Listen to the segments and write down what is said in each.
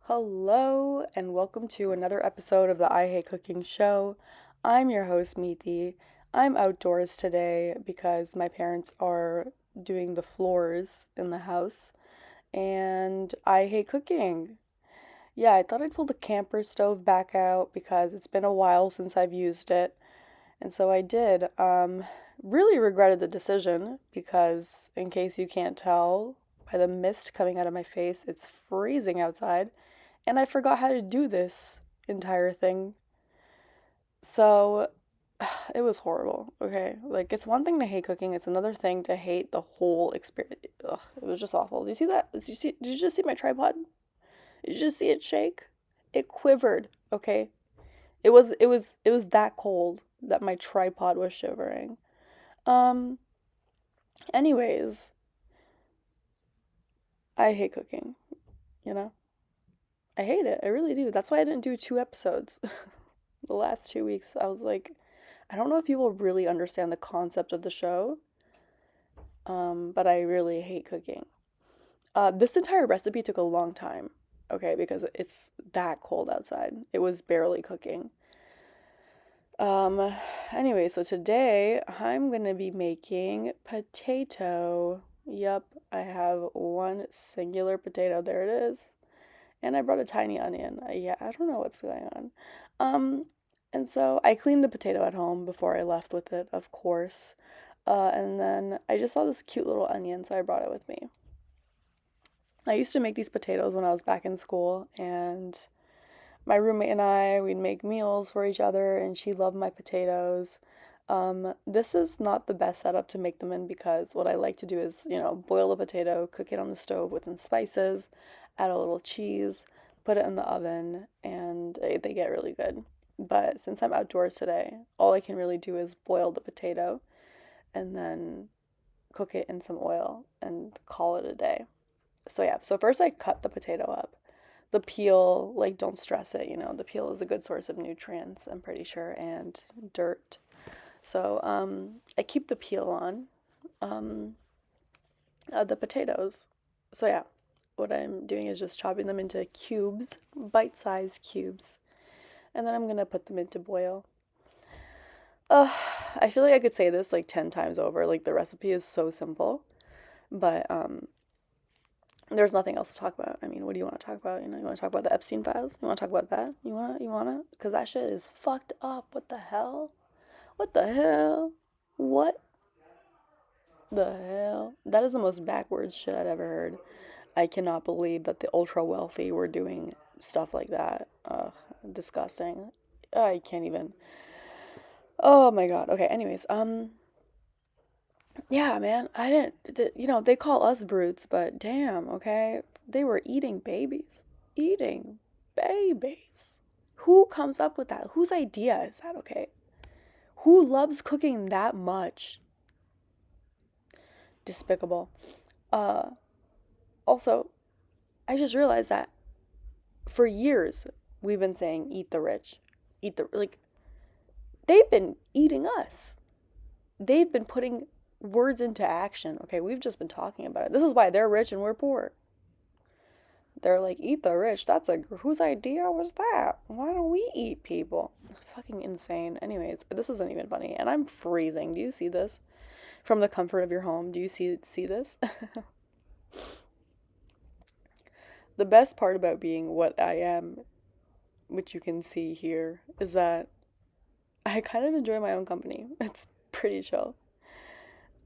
Hello, and welcome to another episode of the I Hate Cooking Show. I'm your host, Meethi. I'm outdoors today because my parents are doing the floors in the house, and I hate cooking. Yeah, I thought I'd pull the camper stove back out because it's been a while since I've used it, and so I did. Really regretted the decision because, in case you can't tell by the mist coming out of my face, it's freezing outside and I forgot how to do this entire thing. So it was horrible. Okay. Like, it's one thing to hate cooking, it's another thing to hate the whole experience. Ugh, it was just awful. Did you see that? Did you just see my tripod? Did you just see it shake? It quivered, okay? It was that cold that my tripod was shivering. Um, anyways, I hate cooking, you know? I hate it. I really do. That's why I didn't do 2 episodes. The last 2 weeks, I was like, I don't know if you will really understand the concept of the show, but I really hate cooking. This entire recipe took a long time, okay, because it's that cold outside. It was barely cooking. Um, anyway, so today I'm gonna be making potato. Yup, I have one singular potato. There it is. And I brought a tiny onion. Yeah, I don't know what's going on. Um, and so I cleaned the potato at home before I left with it, of course. And then I just saw this cute little onion, so I brought it with me. I used to make these potatoes when I was back in school, and my roommate and we'd make meals for each other, and she loved my potatoes. This is not the best setup to make them in because what I like to do is, boil the potato, cook it on the stove with some spices, add a little cheese, put it in the oven, and they get really good. But since I'm outdoors today, all I can really do is boil the potato and then cook it in some oil and call it a day. So yeah, so first I cut the potato up. The peel, like, don't stress it, the peel is a good source of nutrients, I'm pretty sure, and dirt. So I keep the peel on um, the potatoes. So yeah, what I'm doing is just chopping them into cubes, bite-sized cubes, and then I'm gonna put them into boil. Uh, I feel like I could say this like 10 times over. Like, the recipe is so simple, but there's nothing else to talk about. I mean, what do you want to talk about? You want to talk about the Epstein files? You want to talk about that? You wanna? Because that shit is fucked up. What the hell? What the hell? What the hell? That is the most backwards shit I've ever heard. I cannot believe that the ultra wealthy were doing stuff like that. Ugh, disgusting. I can't even. Oh my god. Okay, anyways, yeah, man, I didn't, they call us brutes, but damn, okay? They were eating babies. Eating babies. Who comes up with that? Whose idea is that, okay? Who loves cooking that much? Despicable. Uh, Also, I just realized that for years we've been saying eat the rich. Like, they've been eating us. They've been putting words into action. Okay, we've just been talking about it. This is why they're rich and we're poor. They're like, eat the rich. Whose idea was that? Why don't we eat people? Fucking insane. Anyways, this isn't even funny. And I'm freezing. Do you see this? From the comfort of your home. Do you see this? The best part about being what I am, which you can see here, is that I kind of enjoy my own company. It's pretty chill.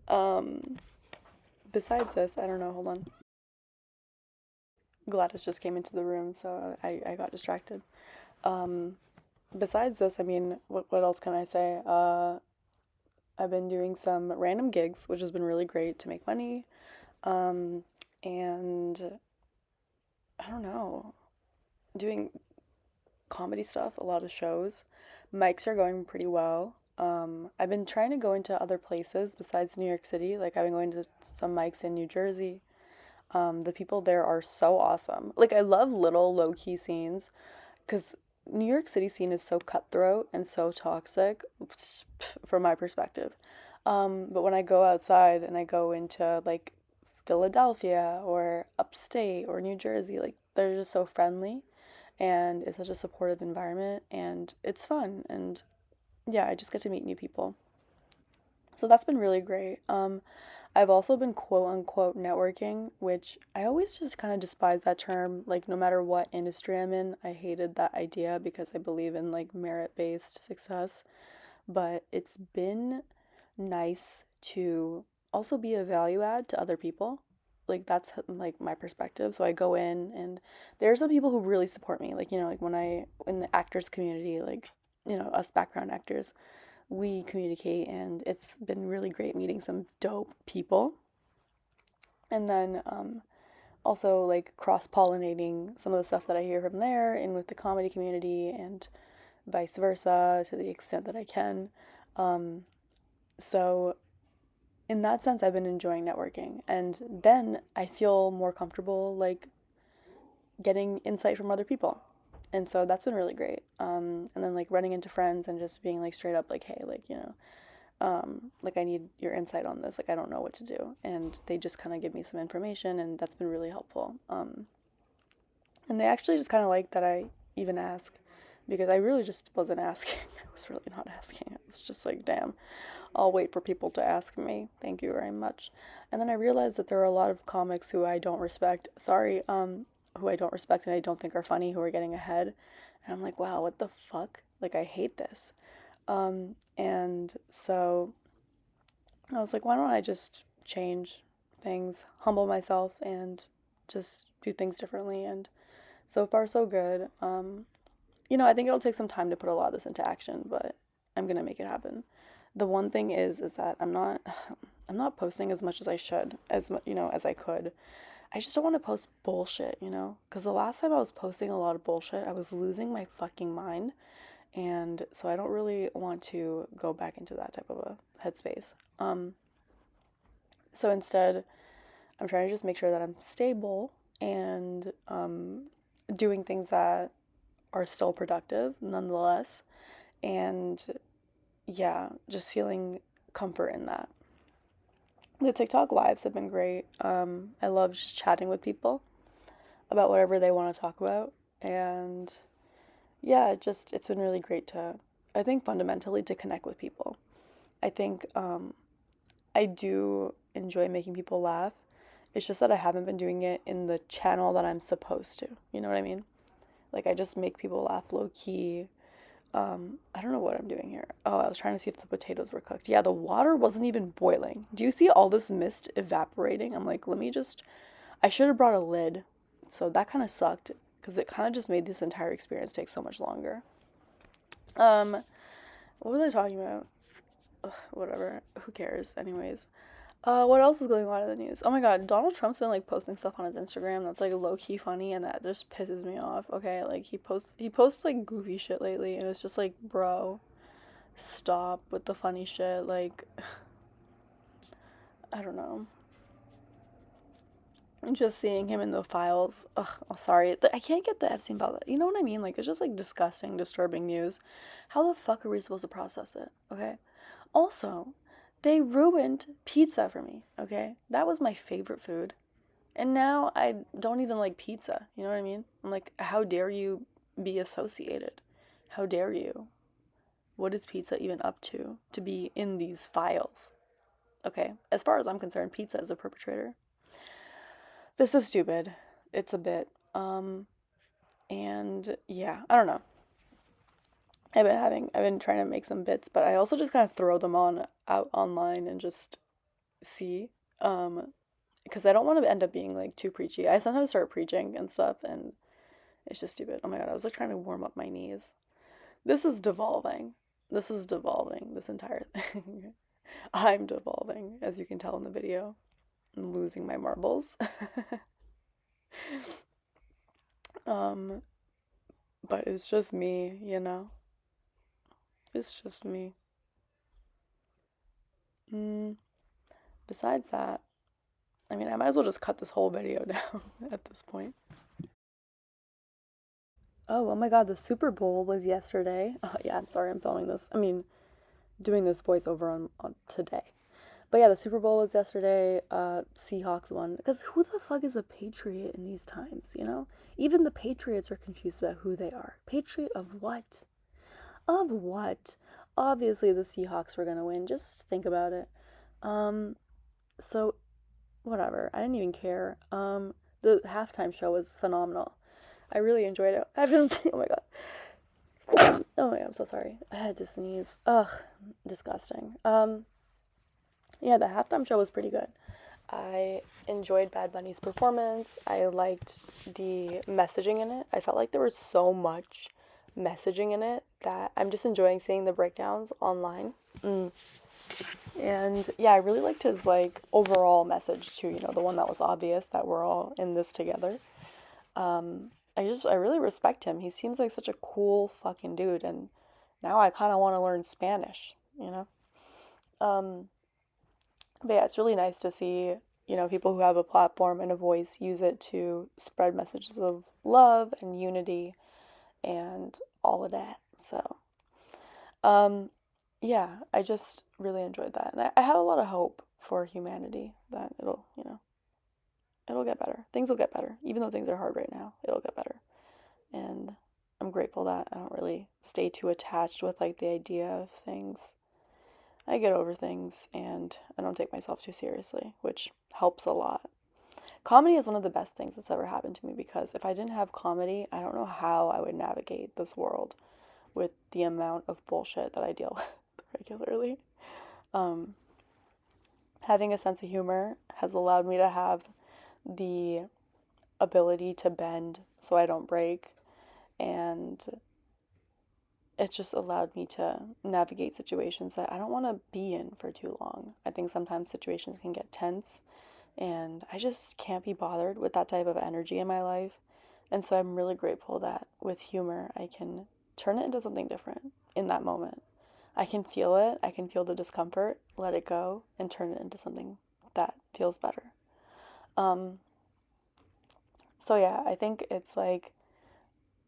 Um, Besides this, I don't know, hold on. Gladys just came into the room, so I got distracted. Um, Besides this, I mean, what else can I say? I've been doing some random gigs, which has been really great to make money. Um, and I don't know, doing comedy stuff, a lot of shows. Mics are going pretty well. I've been trying to go into other places besides New York City. Like, I've been going to some mics in New Jersey. The people there are so awesome. Like, I love little low key scenes because New York City scene is so cutthroat and so toxic from my perspective. But when I go outside and I go into like Philadelphia or upstate or New Jersey, like, they're just so friendly. and it's such a supportive environment, and it's fun, and yeah, I just get to meet new people. So that's been really great. I've also been quote unquote networking, which I always just kind of despise that term. Like, no matter what industry I'm in, I hated that idea because I believe in like merit-based success. But it's been nice to also be a value add to other people. Like, that's like my perspective. So I go in, and there are some people who really support me. Like, like when in the actors community, like, us background actors, we communicate, and it's been really great meeting some dope people. And then also like cross pollinating some of the stuff that I hear from there and with the comedy community, and vice versa to the extent that I can. Um, so, in that sense, I've been enjoying networking. And then I feel more comfortable like getting insight from other people. And so that's been really great. And then like running into friends and just being like straight up like, hey, like, like I need your insight on this. Like I don't know what to do. And they just kind of give me some information, and that's been really helpful. And they actually just kind of like that I even ask, because I really just wasn't asking. I was really not asking. It's just like, damn, I'll wait for people to ask me. Thank you very much. And then I realized that there are a lot of comics who I don't respect. Sorry, who I don't respect and I don't think are funny, who are getting ahead. And I'm like, wow, what the fuck? Like, I hate this. And so I was like, why don't I just change things, humble myself, and just do things differently? And so far, so good. I think it'll take some time to put a lot of this into action, but I'm gonna make it happen. The one thing is that I'm not posting as much as I should, as I could. I just don't want to post bullshit, because the last time I was posting a lot of bullshit, I was losing my fucking mind, and so I don't really want to go back into that type of a headspace. So instead, I'm trying to just make sure that I'm stable and doing things that are still productive nonetheless. And yeah, just feeling comfort in that. The TikTok lives have been great. I love just chatting with people about whatever they want to talk about. And yeah, it's been really great to, I think, fundamentally to connect with people. I think I do enjoy making people laugh. It's just that I haven't been doing it in the channel that I'm supposed to. You know what I mean? Like, I just make people laugh low key. I don't know what I'm doing here. Oh, I was trying to see if the potatoes were cooked. Yeah, the water wasn't even boiling. Do you see all this mist evaporating? I'm like, I should have brought a lid. So that kind of sucked because it kind of just made this entire experience take so much longer. Um, what was I talking about? Ugh, whatever. Who cares? Anyways. What else is going on in the news? Oh my god, Donald Trump's been like posting stuff on his Instagram that's like low key funny, and that just pisses me off. Okay, like he posts like goofy shit lately, and it's just like, bro, stop with the funny shit. Like, I don't know. Just seeing him in the files. Ugh, oh, sorry. I can't get the Epstein file. You know what I mean? Like, it's just like disgusting, disturbing news. How the fuck are we supposed to process it? Okay. Also, they ruined pizza for me. Okay. That was my favorite food. And now I don't even like pizza. You know what I mean? I'm like, how dare you be associated? How dare you? What is pizza even up to be in these files? Okay. As far as I'm concerned, pizza is a perpetrator. This is stupid. It's a bit. And yeah, I don't know. I've been trying to make some bits, but I also just kind of throw them on out online and just see. Because I don't want to end up being like too preachy. I sometimes start preaching and stuff, and it's just stupid. Oh my god, I was like trying to warm up my knees. This is devolving. This is devolving, this entire thing. I'm devolving, as you can tell in the video. I'm losing my marbles. um, but it's just me. It's just me. Mm, Besides that, I mean, I might as well just cut this whole video down at this point. Oh my god, the Super Bowl was yesterday. Oh, yeah, I'm sorry, I'm filming this. I mean, doing this voiceover on today. But yeah, the Super Bowl was yesterday. Seahawks won. Because who the fuck is a patriot in these times, you know? Even the Patriots are confused about who they are. Patriot of what? Of what? Obviously, the Seahawks were gonna win. Just think about it. Um, so whatever. I didn't even care. The halftime show was phenomenal. I really enjoyed it. I just, oh my god. Oh my god, I'm so sorry. I had to sneeze. Ugh, disgusting. Yeah, the halftime show was pretty good. I enjoyed Bad Bunny's performance. I liked the messaging in it. I felt like there was so much messaging in it that I'm just enjoying seeing the breakdowns online. And yeah, I really liked his like overall message too, you know, the one that was obvious that we're all in this together. I really respect him. He seems like such a cool fucking dude, and now I kind of want to learn Spanish, you know? Um, but yeah, it's really nice to see, you know, people who have a platform and a voice use it to spread messages of love and unity and all of that. So, um, yeah, I just really enjoyed that. And I have a lot of hope for humanity that it'll, you know, it'll get better. Things will get better. Even though things are hard right now, it'll get better. And I'm grateful that I don't really stay too attached with like the idea of things. I get over things and I don't take myself too seriously, which helps a lot. Comedy is one of the best things that's ever happened to me because if I didn't have comedy, I don't know how I would navigate this world with the amount of bullshit that I deal with regularly. Um, Having a sense of humor has allowed me to have the ability to bend so I don't break, and it's just allowed me to navigate situations that I don't want to be in for too long. I think sometimes situations can get tense, and I just can't be bothered with that type of energy in my life. And so I'm really grateful that with humor, I can turn it into something different in that moment. I can feel it, I can feel the discomfort, let it go, and turn it into something that feels better. Um, so yeah, I think it's like,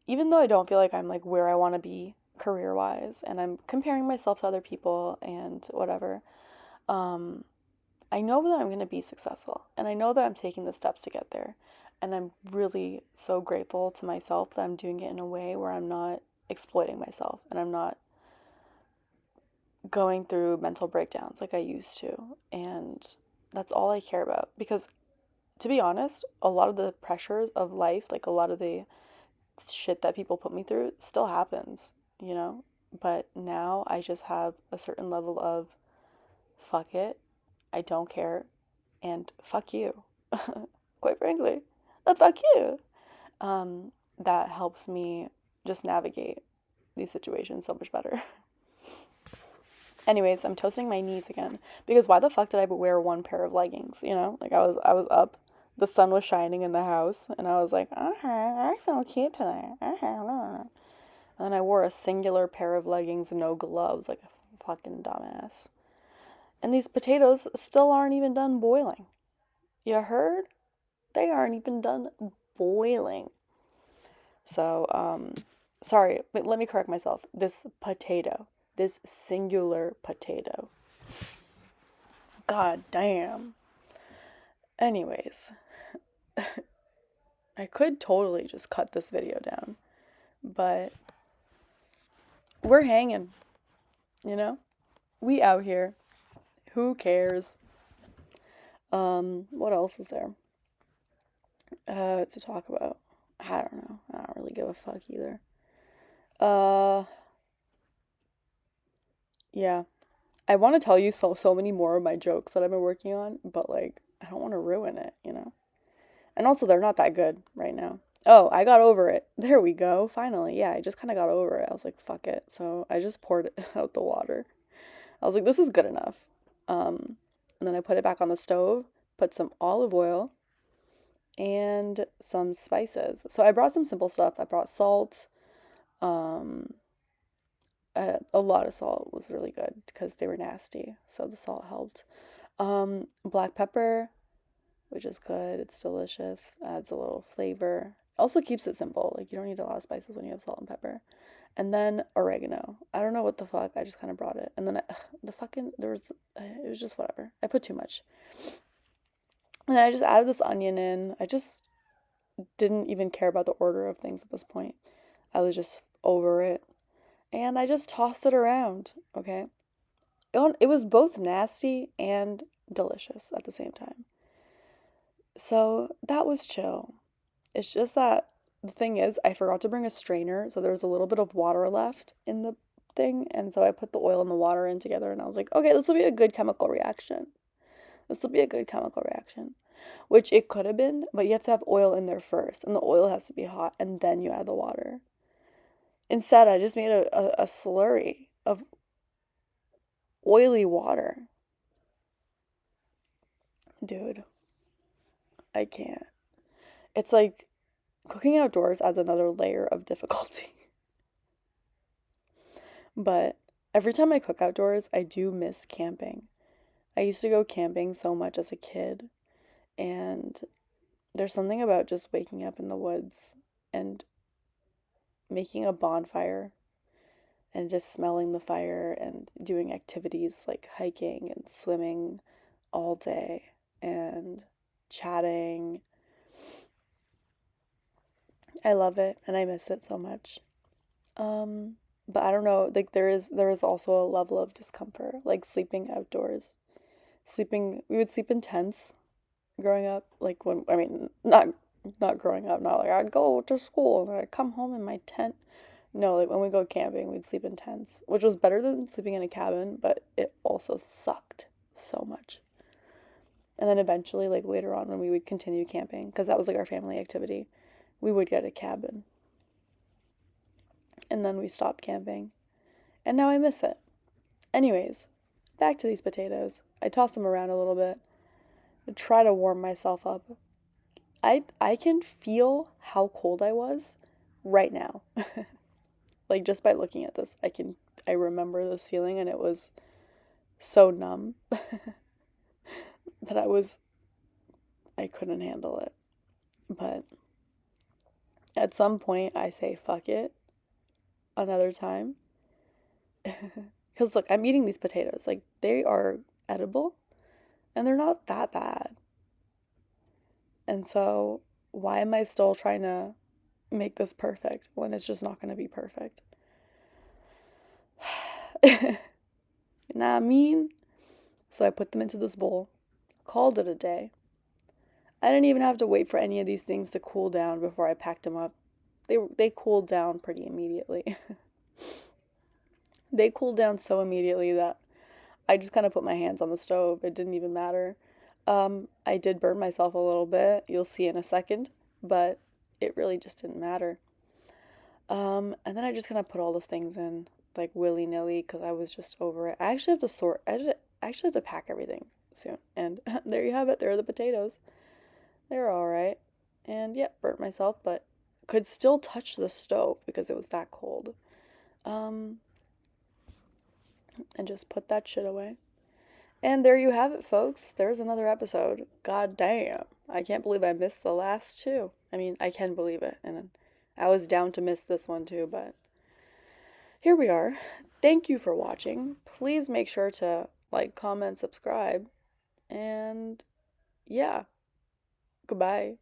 even though I don't feel like I'm like where I want to be career wise, and I'm comparing myself to other people and whatever, um, I know that I'm going to be successful and I know that I'm taking the steps to get there. And I'm really so grateful to myself that I'm doing it in a way where I'm not exploiting myself and I'm not going through mental breakdowns like I used to. And that's all I care about because, to be honest, a lot of the pressures of life, like a lot of the shit that people put me through, still happens, you know? But now I just have a certain level of fuck it, I don't care, and fuck you. Quite frankly, fuck you. Um, that helps me just navigate these situations so much better. Anyways, I'm toasting my knees again because why the fuck did I wear one pair of leggings? You know, like I was up, the sun was shining in the house, and I was like, I feel cute today. And then I wore a singular pair of leggings and no gloves, like a fucking dumbass. And these potatoes still aren't even done boiling. You heard? They aren't even done boiling. So, sorry, but let me correct myself. This singular potato. God damn. Anyways, I could totally just cut this video down, but we're hanging, you know? We out here. Who cares? What else is there to talk about? I don't know. I don't really give a fuck either. Uh, yeah. I want to tell you so many more of my jokes that I've been working on, but like I don't want to ruin it, you know. And also they're not that good right now. Oh, I got over it. There we go. Finally. Yeah, I just kind of got over it. I was like, fuck it. So I just poured it out the water. I was like, this is good enough. And then I put it back on the stove, put some olive oil and some spices. So I brought some simple stuff. I brought salt. Um, a lot of salt was really good because they were nasty. So the salt helped. Black pepper, which is good. It's delicious. Adds a little flavor. Also keeps it simple. Like, you don't need a lot of spices when you have salt and pepper. And then oregano. I don't know what the fuck. I just kind of brought it. And then it was just whatever. I put too much. And then I just added this onion in. I just didn't even care about the order of things at this point. I was just over it. And I just tossed it around, okay? It was both nasty and delicious at the same time. So that was chill. It's just that the thing is, I forgot to bring a strainer, so there was a little bit of water left in the thing, and so I put the oil and the water in together, and I was like, okay, this will be a good chemical reaction. This will be a good chemical reaction. Which it could have been, but you have to have oil in there first, and the oil has to be hot, and then you add the water. Instead, I just made a slurry of oily water. Dude, I can't. It's like cooking outdoors adds another layer of difficulty. But every time I cook outdoors, I do miss camping. I used to go camping so much as a kid, and there's something about just waking up in the woods and making a bonfire and just smelling the fire and doing activities like hiking and swimming all day and chatting. I love it and I miss it so much. But I don't know, like there is also a level of discomfort, like sleeping outdoors. We would sleep in tents growing up, like when I mean not growing up, not like I'd go to school and I'd come home in my tent. No, like when we go camping, we'd sleep in tents, which was better than sleeping in a cabin, but it also sucked so much. And then eventually, like later on when we would continue camping, because that was like our family activity, we would get a cabin. And then we stopped camping. And now I miss it. Anyways, back to these potatoes. I toss them around a little bit and try to warm myself up. I can feel how cold I was right now. Like just by looking at this, I remember this feeling and it was so numb that I couldn't handle it. But at some point I say fuck it another time. Cuz look, I'm eating these potatoes. Like they are edible and they're not that bad. And so why am I still trying to make this perfect when it's just not going to be perfect? Nah, I mean, so I put them into this bowl, called it a day. I didn't even have to wait for any of these things to cool down before I packed them up. They cooled down pretty immediately. They cooled down so immediately that I just kind of put my hands on the stove. It didn't even matter. I did burn myself a little bit. You'll see in a second, but it really just didn't matter. And then I just kind of put all the things in like willy nilly because I was just over it. I actually have to sort. I actually have to pack everything soon. And there you have it. There are the potatoes. They're all right. And yeah, burnt myself, but could still touch the stove because it was that cold. Um, and just put that shit away. And there you have it, folks. There's another episode. God damn. I can't believe I missed the last two. I mean, I can believe it. And I was down to miss this one too, but here we are. Thank you for watching. Please make sure to like, comment, subscribe. And yeah, goodbye.